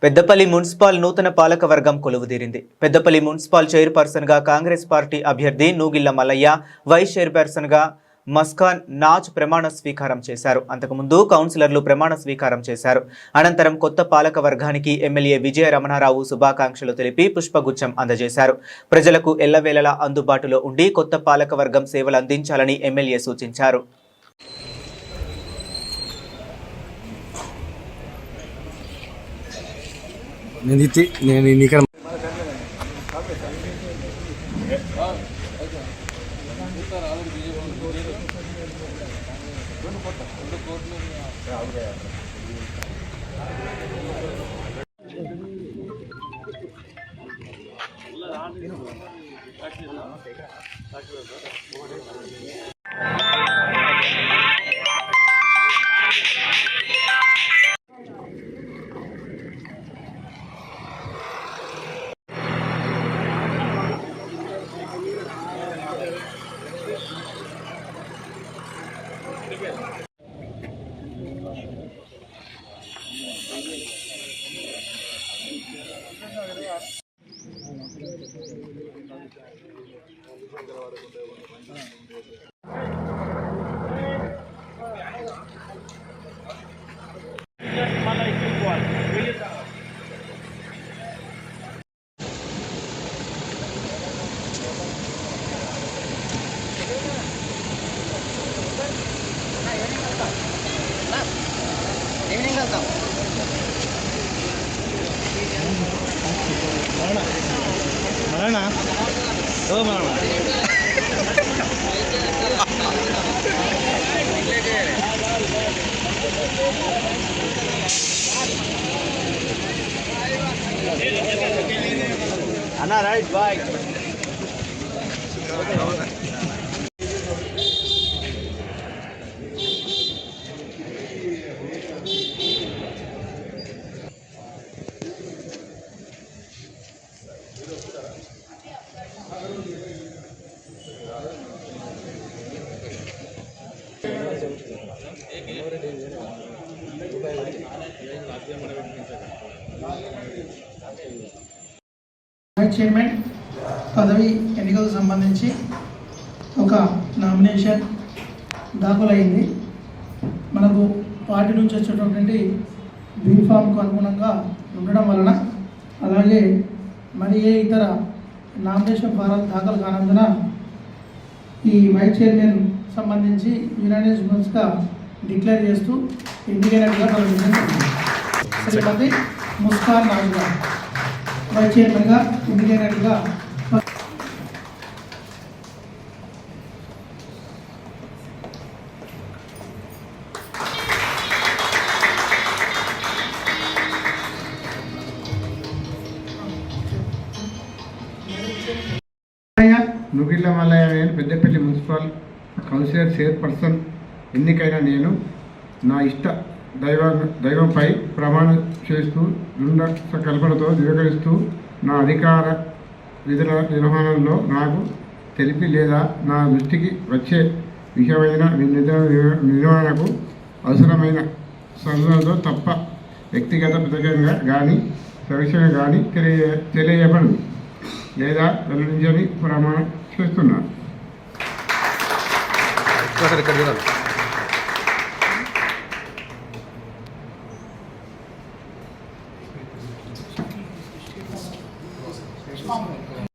Peddapalli municipal నూతన పాలక వర్గం కొలువుదీరింది. పెద్దపల్లి మున్సిపల్ చైర్పర్సన్ గా కాంగ్రెస్ పార్టీ అభ్యర్థి నూగిళ్ల మల్లయ్య, వైస్ చైర్పర్సన్ గా మస్కాన్ నాజ్ ప్రమాణ స్వీకారం చేశారు. అంతకుముందు కౌన్సిలర్లు ప్రమాణ స్వీకారం చేశారు. అనంతరం కొత్త పాలక వర్గానికి ఎమ్మెల్యే విజయ రమణారావు శుభాకాంక్షలు తెలిపి పుష్పగుచ్చం అందజేశారు. ప్రజలకు ఎల్లవేళలా అందుబాటులో ఉండి కొత్త పాలక వర్గం సేవలు అందించాలని ఎమ్మెల్యే సూచించారు. Anna, right, bye. చైర్మన్ పదవి ఎన్నికలకు సంబంధించి ఒక నామినేషన్ దాఖలైంది. మనకు పార్టీ నుంచి వచ్చేటటువంటి బీఫామ్కు అనుగుణంగా ఉండడం వలన, అలాగే మరి ఏ ఇతర నామినేషన్ ఫారాలు దాఖలు కానందున ఈ వైస్ చైర్మన్ సంబంధించి యునానిమస్గా డిక్లేర్ చేస్తూ ఎన్నికైనట్టుగా శ్రీమతి ముస్కాన్ నాజ్ గారు వైస్ చైర్మన్గా ఎన్నికైనట్టుగా నూగిళ్ల మల్లయ్య నేను పెద్దపల్లి మున్సిపల్ కౌన్సిలర్ చైర్పర్సన్ ఎన్నికైన నేను నా ఇష్ట దైవంపై ప్రమాణం చేస్తూ దృఢ కల్పనతో నిర్వహిస్తూ నా అధికార విధుల నిర్వహణలో నాకు తెలిపి లేదా నా దృష్టికి వచ్చే విషయమైన నిర్వహణకు అవసరమైన సందర్భంలో తప్ప వ్యక్తిగత పథకంగా కానీ సవిషయంగా కానీ తెలియబడదు లేదా వెల్లడించని ప్రమాణం చేస్తున్నా.